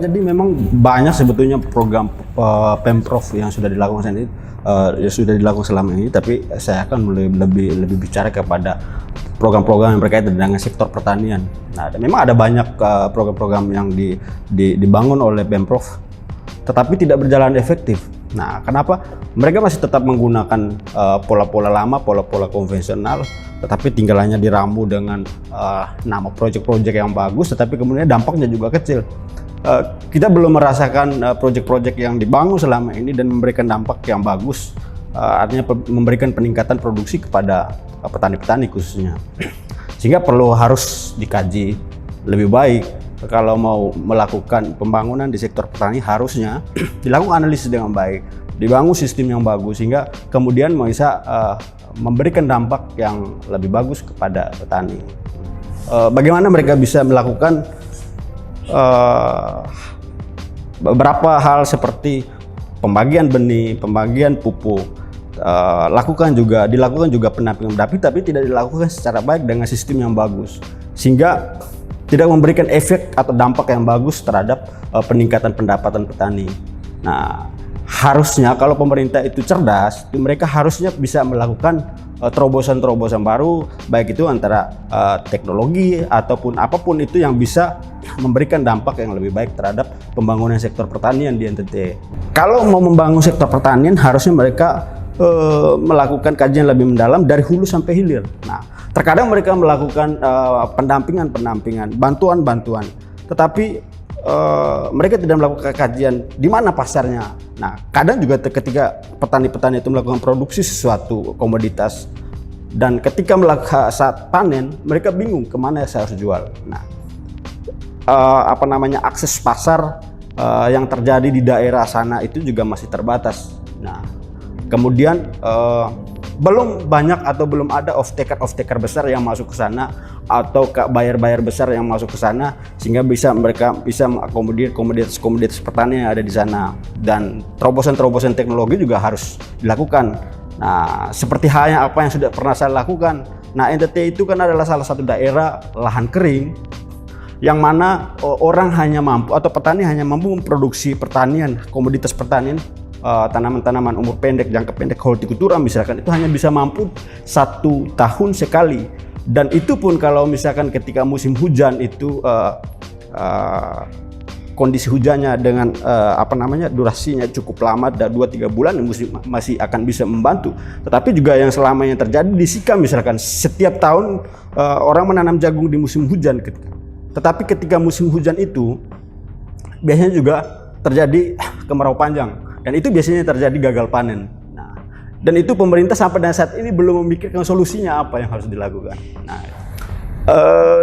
jadi memang banyak sebetulnya program Pemprov yang sudah dilakukan saat ini, selama ini, tapi saya akan lebih bicara kepada program-program yang berkaitan dengan sektor pertanian. Nah, memang ada banyak program-program yang dibangun oleh Pemprov, tetapi tidak berjalan efektif. Nah, kenapa? Mereka masih tetap menggunakan pola-pola lama, pola-pola konvensional, tetapi tinggalannya diramu dengan nama proyek-proyek yang bagus, tetapi kemudian dampaknya juga kecil. Kita belum merasakan proyek-proyek yang dibangun selama ini dan memberikan dampak yang bagus, artinya memberikan peningkatan produksi kepada petani-petani khususnya. Sehingga harus dikaji lebih baik. Kalau mau melakukan pembangunan di sektor petani, harusnya dilakukan analisis dengan baik, dibangun sistem yang bagus, sehingga kemudian bisa memberikan dampak yang lebih bagus kepada petani. Bagaimana mereka bisa melakukan beberapa hal seperti pembagian benih, pembagian pupuk, dilakukan juga pendampingan, tapi tidak dilakukan secara baik dengan sistem yang bagus, sehingga tidak memberikan efek atau dampak yang bagus terhadap peningkatan pendapatan petani. Nah, harusnya kalau pemerintah itu cerdas, mereka harusnya bisa melakukan terobosan-terobosan baru, baik itu antara teknologi ataupun apapun itu yang bisa memberikan dampak yang lebih baik terhadap pembangunan sektor pertanian di NTT. Kalau mau membangun sektor pertanian, harusnya mereka melakukan kajian lebih mendalam dari hulu sampai hilir. Nah, terkadang mereka melakukan pendampingan, bantuan, tetapi mereka tidak melakukan kajian di mana pasarnya. Nah, kadang juga ketika petani-petani itu melakukan produksi sesuatu komoditas, dan ketika saat panen, mereka bingung kemana saya harus jual. Nah, akses pasar yang terjadi di daerah sana itu juga masih terbatas. Nah, kemudian belum banyak atau belum ada off-taker besar yang masuk ke sana, atau buyer besar yang masuk ke sana, sehingga mereka bisa mengakomodir komoditas pertanian yang ada di sana. Dan terobosan teknologi juga harus dilakukan. Nah, seperti halnya apa yang sudah pernah saya lakukan. Nah, NTT itu kan adalah salah satu daerah lahan kering yang mana orang hanya mampu, atau petani hanya mampu memproduksi komoditas pertanian, tanaman-tanaman umur pendek, jangka pendek, hortikultura misalkan, itu hanya bisa mampu 1 tahun sekali. Dan itu pun kalau misalkan ketika musim hujan itu kondisi hujannya dengan durasinya cukup lama, 2-3 bulan, masih akan bisa membantu. Tetapi juga yang selama yang terjadi di Sika misalkan, setiap tahun orang menanam jagung di musim hujan, tetapi ketika musim hujan itu biasanya juga terjadi kemarau panjang, dan itu biasanya terjadi gagal panen. Nah, dan itu pemerintah sampai dengan saat ini belum memikirkan solusinya apa yang harus dilakukan. Nah,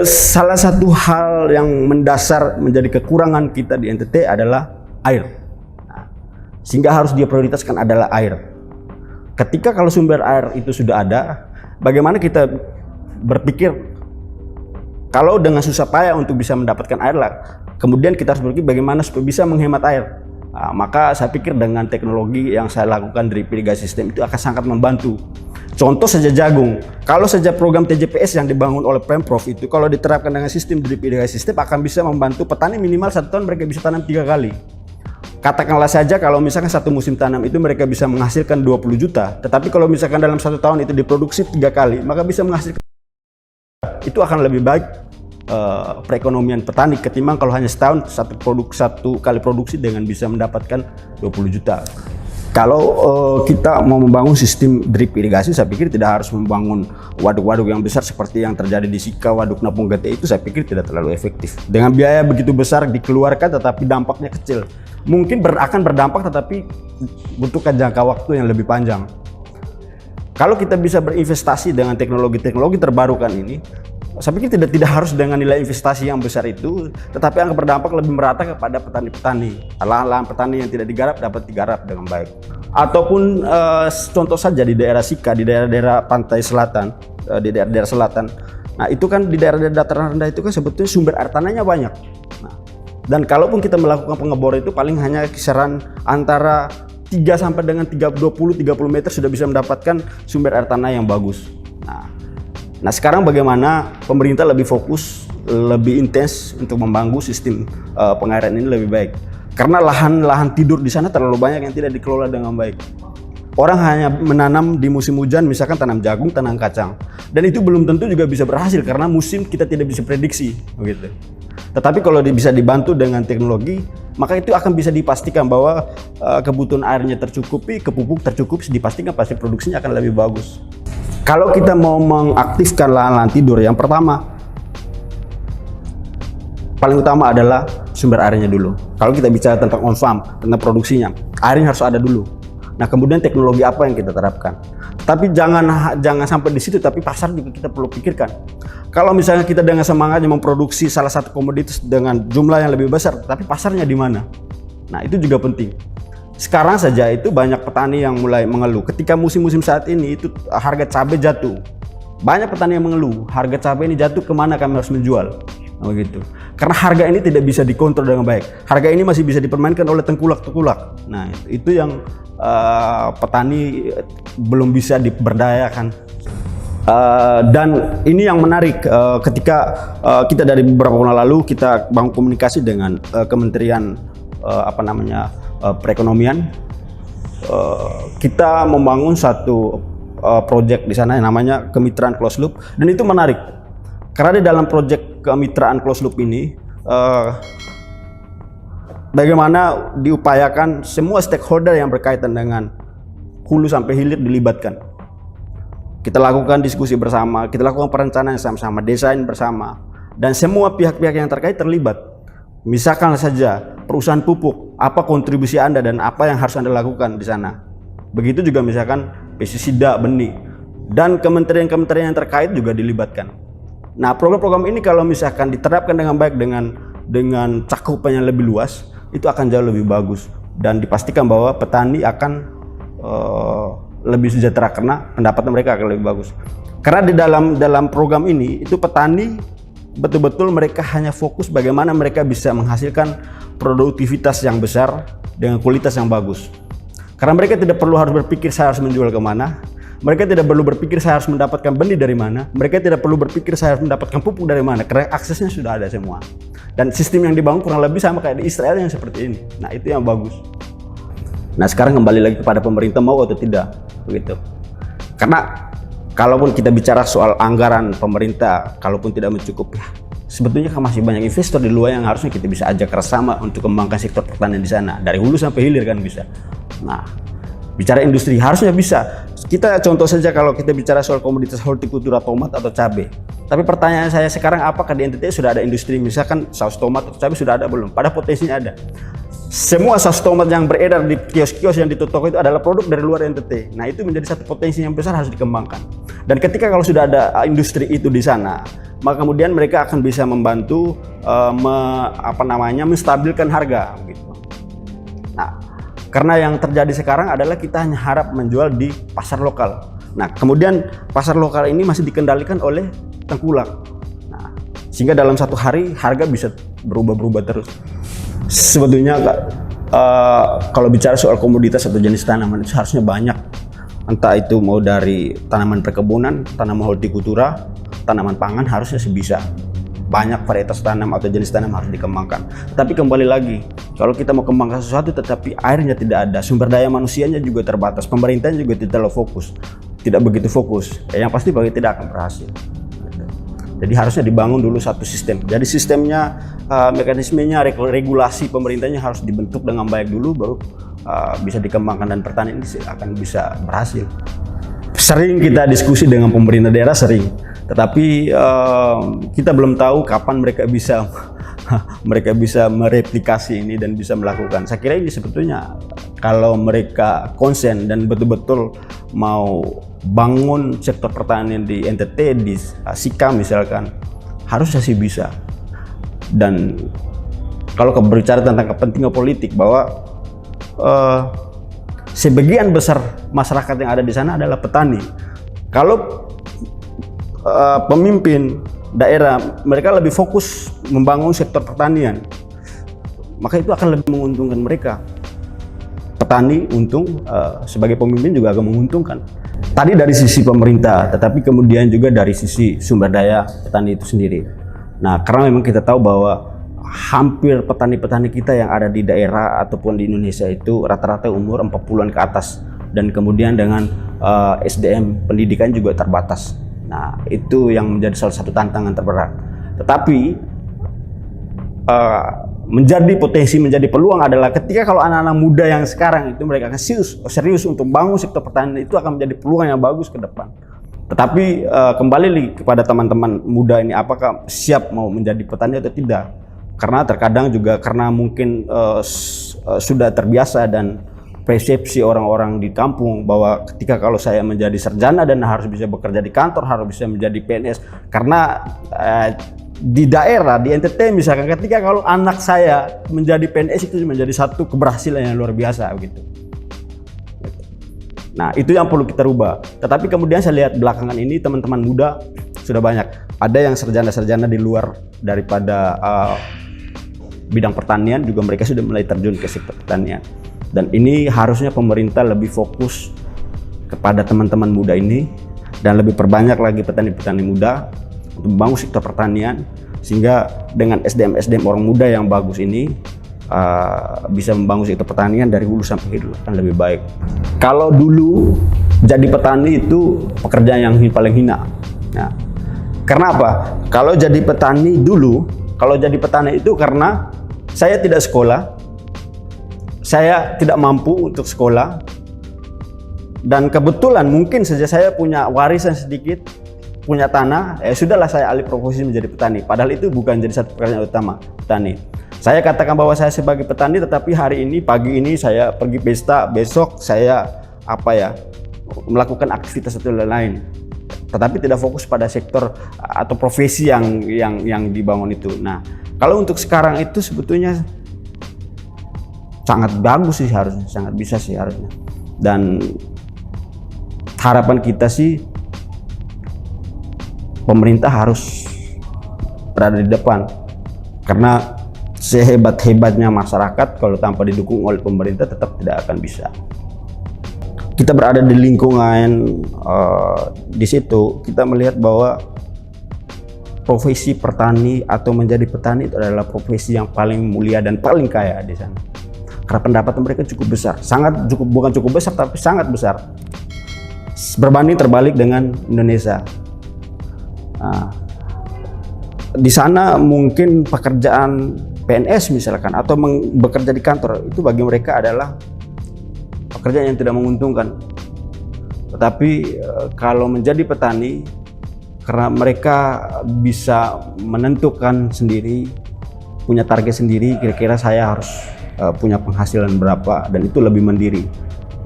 salah satu hal yang mendasar menjadi kekurangan kita di NTT adalah air. Nah, sehingga harus dia prioritaskan adalah air. Ketika kalau sumber air itu sudah ada, bagaimana kita berpikir kalau dengan susah payah untuk bisa mendapatkan air lah, kemudian kita harus berpikir bagaimana supaya bisa menghemat air. Nah, maka saya pikir dengan teknologi yang saya lakukan drip irrigation system itu akan sangat membantu. Contoh saja jagung, kalau saja program TJPS yang dibangun oleh Pemprov itu kalau diterapkan dengan sistem drip irrigation system akan bisa membantu petani minimal 1 tahun mereka bisa tanam 3 kali. Katakanlah saja kalau misalkan 1 musim tanam itu mereka bisa menghasilkan 20 juta, tetapi kalau misalkan dalam 1 tahun itu diproduksi 3 kali, maka bisa menghasilkan, itu akan lebih baik perekonomian petani ketimbang kalau hanya setahun 1 kali produksi dengan bisa mendapatkan 20 juta. Kalau kita mau membangun sistem drip irigasi, saya pikir tidak harus membangun waduk-waduk yang besar seperti yang terjadi di Sika, Waduk Napung Gete, itu saya pikir tidak terlalu efektif. Dengan biaya begitu besar dikeluarkan tetapi dampaknya kecil. Mungkin akan berdampak tetapi butuhkan jangka waktu yang lebih panjang. Kalau kita bisa berinvestasi dengan teknologi terbarukan ini, saya pikir tidak harus dengan nilai investasi yang besar itu, tetapi akan berdampak lebih merata kepada petani-petani. Lahan-lahan petani yang tidak digarap dapat digarap dengan baik. Ataupun contoh saja di daerah Sika, di daerah-daerah pantai selatan, di daerah-daerah selatan. Nah, itu kan di daerah-daerah dataran rendah itu kan sebetulnya sumber air tanahnya banyak. Nah, dan kalaupun kita melakukan pengeboran itu paling hanya kisaran antara 3 sampai dengan 20-30 meter sudah bisa mendapatkan sumber air tanah yang bagus. Nah, Nah sekarang bagaimana pemerintah lebih fokus, lebih intens untuk membangun sistem pengairan ini lebih baik. Karena lahan-lahan tidur di sana terlalu banyak yang tidak dikelola dengan baik. Orang hanya menanam di musim hujan, misalkan tanam jagung, tanam kacang. Dan itu belum tentu juga bisa berhasil karena musim kita tidak bisa prediksi, begitu. Tetapi kalau bisa dibantu dengan teknologi, maka itu akan bisa dipastikan bahwa kebutuhan airnya tercukupi, kepupuk tercukupi, dipastikan pasti produksinya akan lebih bagus. Kalau kita mau mengaktifkan lahan-lahan tidur, yang pertama, paling utama adalah sumber airnya dulu. Kalau kita bicara tentang on farm, tentang produksinya, airnya harus ada dulu. Nah kemudian teknologi apa yang kita terapkan. Tapi jangan sampai di situ, tapi pasar juga kita perlu pikirkan. Kalau misalnya kita dengan semangatnya memproduksi salah satu komoditas dengan jumlah yang lebih besar, tapi pasarnya di mana? Nah itu juga penting. Sekarang saja itu banyak petani yang mulai mengeluh. Ketika musim-musim saat ini itu harga cabai jatuh. Banyak petani yang mengeluh, harga cabai ini jatuh, kemana kami harus menjual? Nah, begitu. Karena harga ini tidak bisa dikontrol dengan baik. Harga ini masih bisa dipermainkan oleh tengkulak-tengkulak. Nah, itu yang petani belum bisa diberdayakan. Dan ini yang menarik, ketika kita dari beberapa bulan lalu kita bangun komunikasi dengan Kementerian Perekonomian. Kita membangun satu proyek di sana yang namanya kemitraan closed loop, dan itu menarik. Karena di dalam proyek kemitraan closed loop ini, bagaimana diupayakan semua stakeholder yang berkaitan dengan hulu sampai hilir dilibatkan. Kita lakukan diskusi bersama, kita lakukan perencanaan sama-sama, desain bersama, dan semua pihak-pihak yang terkait terlibat. Misalkan saja perusahaan pupuk, apa kontribusi Anda dan apa yang harus Anda lakukan di sana. Begitu juga misalkan pestisida, benih, dan kementerian-kementerian yang terkait juga dilibatkan. Nah, program-program ini kalau misalkan diterapkan dengan baik, dengan cakupan yang lebih luas, itu akan jauh lebih bagus, dan dipastikan bahwa petani akan lebih sejahtera karena pendapatan mereka akan lebih bagus. Karena di dalam program ini itu petani betul-betul mereka hanya fokus bagaimana mereka bisa menghasilkan produktivitas yang besar dengan kualitas yang bagus. Karena mereka tidak perlu harus berpikir saya harus menjual kemana. Mereka tidak perlu berpikir saya harus mendapatkan benih dari mana. Mereka tidak perlu berpikir saya harus mendapatkan pupuk dari mana, karena aksesnya sudah ada semua. Dan sistem yang dibangun kurang lebih sama kayak di Israel yang seperti ini. Nah itu yang bagus. Nah sekarang kembali lagi kepada pemerintah mau atau tidak, begitu. Karena kalaupun kita bicara soal anggaran pemerintah, kalaupun tidak mencukupi, sebetulnya kan masih banyak investor di luar yang harusnya kita bisa ajak kerjasama untuk mengembangkan sektor pertanian di sana. Dari hulu sampai hilir kan bisa. Nah, bicara industri harusnya bisa. Kita contoh saja kalau kita bicara soal komoditas hortikultura, tomat atau cabai. Tapi pertanyaan saya sekarang, apakah di NTT sudah ada industri misalkan saus tomat atau cabai sudah ada belum? Pada potensinya ada. Semua saus tomat yang beredar di kios-kios yang di toko itu adalah produk dari luar NTT. Nah itu menjadi satu potensi yang besar harus dikembangkan. Dan ketika kalau sudah ada industri itu di sana, maka kemudian mereka akan bisa membantu menstabilkan harga. Gitu. Nah, karena yang terjadi sekarang adalah kita hanya harap menjual di pasar lokal. Nah, kemudian pasar lokal ini masih dikendalikan oleh tengkulak. Nah, sehingga dalam satu hari harga bisa berubah-berubah terus. Sebetulnya kalau bicara soal komoditas atau jenis tanaman itu harusnya banyak. Entah itu mau dari tanaman perkebunan, tanaman hortikultura, tanaman pangan, harusnya sebisa. Banyak varietas tanam atau jenis tanam harus dikembangkan. Tapi kembali lagi, kalau kita mau kembangkan sesuatu tetapi airnya tidak ada, sumber daya manusianya juga terbatas, pemerintahnya juga tidak fokus, tidak begitu fokus, yang pasti bagi tidak akan berhasil. Jadi harusnya dibangun dulu satu sistem. Jadi sistemnya, mekanismenya, regulasi pemerintahnya harus dibentuk dengan baik dulu, baru bisa dikembangkan dan pertanian ini akan bisa berhasil. Sering kita diskusi dengan pemerintah daerah, sering. Tetapi kita belum tahu kapan mereka bisa mereplikasi ini dan bisa melakukan. Saya kira ini sebetulnya kalau mereka konsen dan betul-betul mau bangun sektor pertanian di NTT, di Sika misalkan, harusnya sih bisa. Dan kalau berbicara tentang kepentingan politik, bahwa sebagian besar masyarakat yang ada di sana adalah petani. Kalau pemimpin daerah mereka lebih fokus membangun sektor pertanian, maka itu akan lebih menguntungkan mereka. Petani untung, sebagai pemimpin juga akan menguntungkan. Tadi dari sisi pemerintah, tetapi kemudian juga dari sisi sumber daya petani itu sendiri. Nah, karena memang kita tahu bahwa hampir petani-petani kita yang ada di daerah ataupun di Indonesia itu rata-rata umur 40-an ke atas, dan kemudian dengan SDM pendidikan juga terbatas. Nah, itu yang menjadi salah satu tantangan terberat. Tetapi menjadi potensi, menjadi peluang adalah ketika kalau anak-anak muda yang sekarang itu mereka akan serius untuk bangun sektor pertanian, itu akan menjadi peluang yang bagus ke depan. Tetapi kembali kepada teman-teman muda ini, apakah siap mau menjadi petani atau tidak? Karena terkadang juga karena mungkin sudah terbiasa dan persepsi orang-orang di kampung bahwa ketika kalau saya menjadi sarjana dan harus bisa bekerja di kantor, harus bisa menjadi PNS. Karena di daerah, di NTT misalkan, ketika kalau anak saya menjadi PNS itu menjadi satu keberhasilan yang luar biasa begitu. Nah, itu yang perlu kita rubah. Tetapi kemudian saya lihat belakangan ini teman-teman muda sudah banyak. Ada yang sarjana-sarjana di luar daripada bidang pertanian juga, mereka sudah mulai terjun ke sektor pertanian. Dan ini harusnya pemerintah lebih fokus kepada teman-teman muda ini dan lebih perbanyak lagi petani-petani muda untuk membangun sektor pertanian, sehingga dengan SDM orang muda yang bagus ini bisa membangun sektor pertanian dari hulu sampai hilir akan lebih baik. Kalau dulu jadi petani itu pekerjaan yang paling hina. Nah, karena apa? Kalau jadi petani dulu, kalau jadi petani itu karena saya tidak sekolah, saya tidak mampu untuk sekolah, dan kebetulan mungkin saja saya punya warisan sedikit, punya tanah, sudahlah saya alih profesi menjadi petani. Padahal itu bukan jadi satu pekerjaan utama petani. Saya katakan bahwa saya sebagai petani, tetapi hari ini, pagi ini saya pergi pesta, besok saya melakukan aktivitas atau lain. Tetapi tidak fokus pada sektor atau profesi yang dibangun itu. Nah, kalau untuk sekarang itu sebetulnya sangat bagus sih harusnya, sangat bisa sih harusnya. Dan harapan kita sih pemerintah harus berada di depan, karena sehebat-hebatnya masyarakat kalau tanpa didukung oleh pemerintah tetap tidak akan bisa. Kita berada di lingkungan di situ, kita melihat bahwa profesi petani atau menjadi petani itu adalah profesi yang paling mulia dan paling kaya di sana. Karena pendapatan mereka cukup besar, bukan cukup besar tapi sangat besar, berbanding terbalik dengan Indonesia. Nah, di sana mungkin pekerjaan PNS misalkan atau bekerja di kantor itu bagi mereka adalah pekerjaan yang tidak menguntungkan. Tetapi kalau menjadi petani, karena mereka bisa menentukan sendiri, punya target sendiri, kira-kira saya harus punya penghasilan berapa, dan itu lebih mandiri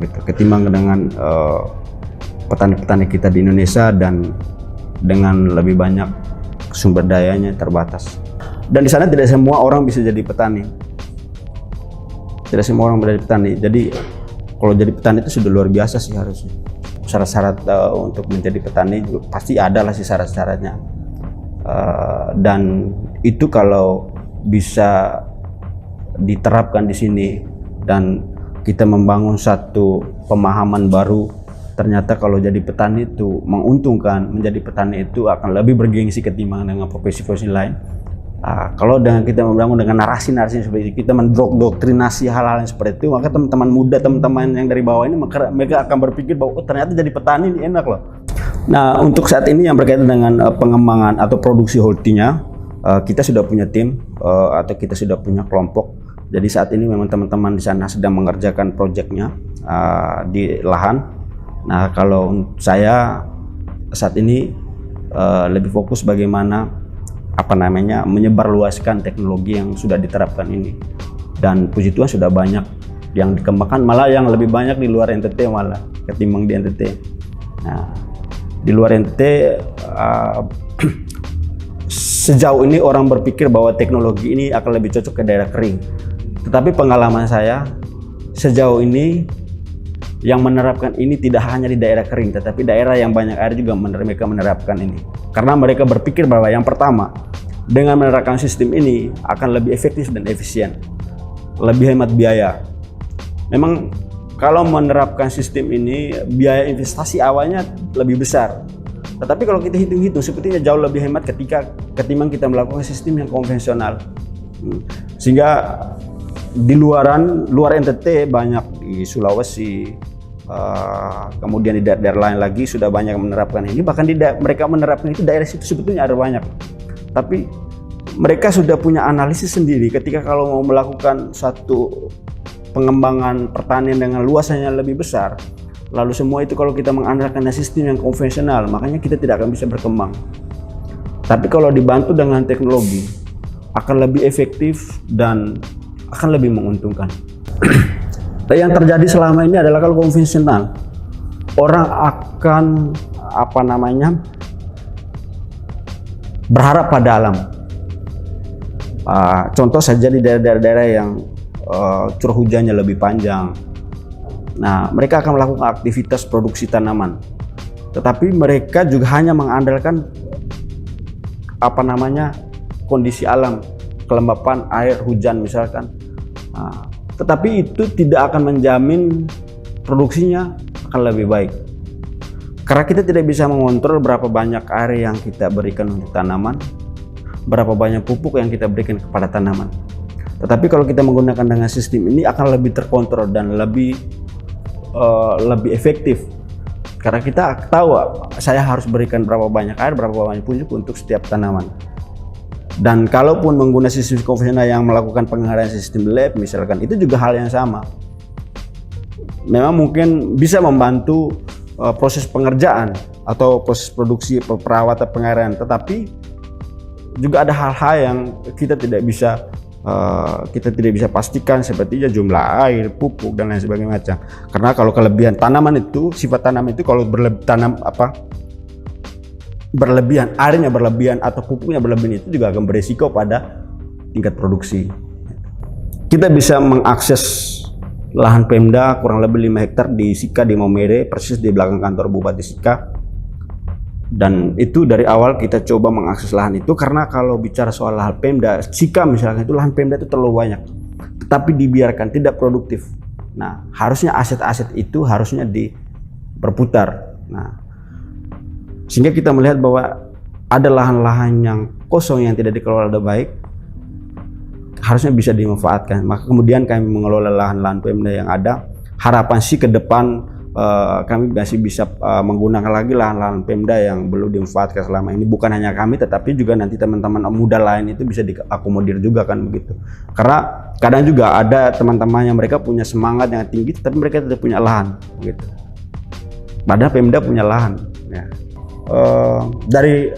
gitu, ketimbang dengan petani-petani kita di Indonesia dan dengan lebih banyak sumber dayanya terbatas. Dan di sana tidak semua orang bisa jadi petani. Tidak semua orang bisa jadi petani. Jadi kalau jadi petani itu sudah luar biasa sih harusnya. Syarat-syarat untuk menjadi petani juga pasti ada lah sih syarat-syaratnya. Dan itu kalau bisa diterapkan di sini dan kita membangun satu pemahaman baru, ternyata kalau jadi petani itu menguntungkan, menjadi petani itu akan lebih bergengsi ketimbang dengan profesi-profesi lain. Kalau dengan kita membangun dengan narasi-narasi seperti itu, kita mendoktrinasi hal-hal yang seperti itu, maka teman-teman muda, teman-teman yang dari bawah ini, mereka akan berpikir bahwa ternyata jadi petani ini enak loh. Nah, untuk saat ini yang berkaitan dengan pengembangan atau produksi holtinya, kita sudah punya tim atau kita sudah punya kelompok. Jadi saat ini memang teman-teman di sana sedang mengerjakan proyeknya di lahan. Nah, kalau saya saat ini lebih fokus bagaimana menyebarluaskan teknologi yang sudah diterapkan ini, dan puji Tuhan sudah banyak yang dikembangkan, malah yang lebih banyak di luar NTT malah ketimbang di NTT. Nah, di luar NTT sejauh ini orang berpikir bahwa teknologi ini akan lebih cocok ke daerah kering, tetapi pengalaman saya sejauh ini yang menerapkan ini tidak hanya di daerah kering, tetapi daerah yang banyak air juga mereka menerapkan ini. Karena mereka berpikir bahwa yang pertama, dengan menerapkan sistem ini akan lebih efektif dan efisien, lebih hemat biaya. Memang kalau menerapkan sistem ini biaya investasi awalnya lebih besar. Tetapi kalau kita hitung-hitung sepertinya jauh lebih hemat ketimbang kita melakukan sistem yang konvensional. Sehingga di luar NTT banyak di Sulawesi, kemudian di daerah lain lagi sudah banyak menerapkan ini. Bahkan mereka menerapkan itu daerah situ sebetulnya ada banyak. Tapi mereka sudah punya analisis sendiri ketika kalau mau melakukan satu pengembangan pertanian dengan luasannya lebih besar, lalu semua itu kalau kita mengandalkan sistem yang konvensional, makanya kita tidak akan bisa berkembang. Tapi kalau dibantu dengan teknologi, akan lebih efektif dan akan lebih menguntungkan. Dan yang terjadi selama ini adalah kalau konvensional, orang akan berharap pada alam. Contoh saja di daerah-daerah yang curah hujannya lebih panjang. Nah, mereka akan melakukan aktivitas produksi tanaman, tetapi mereka juga hanya mengandalkan kondisi alam, kelembapan air hujan misalkan. Tetapi itu tidak akan menjamin produksinya akan lebih baik, karena kita tidak bisa mengontrol berapa banyak air yang kita berikan untuk tanaman, berapa banyak pupuk yang kita berikan kepada tanaman. Tetapi kalau kita menggunakan dengan sistem ini akan lebih terkontrol dan lebih efektif, karena kita tahu saya harus berikan berapa banyak air, berapa banyak pupuk untuk setiap tanaman. Dan kalaupun menggunakan sistem konvensional yang melakukan pengadaan sistem lab misalkan, itu juga hal yang sama. Memang mungkin bisa membantu proses pengerjaan atau proses produksi, perawatan, pengadaan, tetapi juga ada hal-hal yang kita tidak bisa pastikan, seperti jumlah air, pupuk dan lain sebagainya macam. Karena kalau kelebihan tanaman itu, sifat tanaman itu kalau berlebihan, airnya berlebihan atau pupuknya berlebihan, itu juga akan beresiko pada tingkat produksi. Kita bisa mengakses lahan Pemda kurang lebih 5 hektar di Sika, di Maumere, persis di belakang kantor Bupati Sika. Dan itu dari awal kita coba mengakses lahan itu, karena kalau bicara soal lahan Pemda, Sika misalnya, itu lahan Pemda itu terlalu banyak, tetapi dibiarkan tidak produktif. Nah, harusnya aset-aset itu harusnya berputar. Nah, sehingga kita melihat bahwa ada lahan-lahan yang kosong yang tidak dikelola dengan baik, harusnya bisa dimanfaatkan. Maka kemudian kami mengelola lahan-lahan Pemda yang ada. Harapan sih ke depan kami masih bisa menggunakan lagi lahan-lahan Pemda yang belum dimanfaatkan selama ini. Bukan hanya kami, tetapi juga nanti teman-teman muda lain itu bisa diakomodir juga kan begitu. Karena kadang juga ada teman-teman yang mereka punya semangat yang tinggi, tapi mereka tidak punya lahan begitu. Padahal Pemda punya lahan. Ya. Dari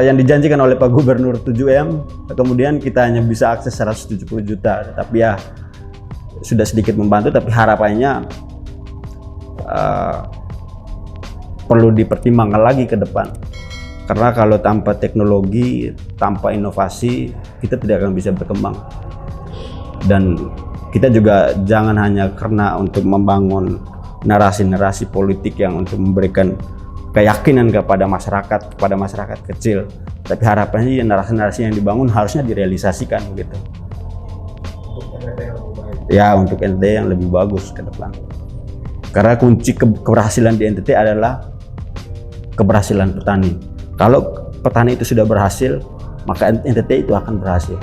yang dijanjikan oleh Pak Gubernur 7M, kemudian kita hanya bisa akses 170 juta, tapi ya sudah sedikit membantu, tapi harapannya perlu dipertimbangkan lagi ke depan, karena kalau tanpa teknologi, tanpa inovasi, kita tidak akan bisa berkembang. Dan kita juga jangan hanya karena untuk membangun narasi-narasi politik yang untuk memberikan keyakinan kepada masyarakat kecil, tapi harapannya narasi-narasi yang dibangun harusnya direalisasikan begitu. Ya, untuk NTT yang lebih bagus ke depan. Karena kunci keberhasilan di NTT adalah keberhasilan petani. Kalau petani itu sudah berhasil, maka NTT itu akan berhasil.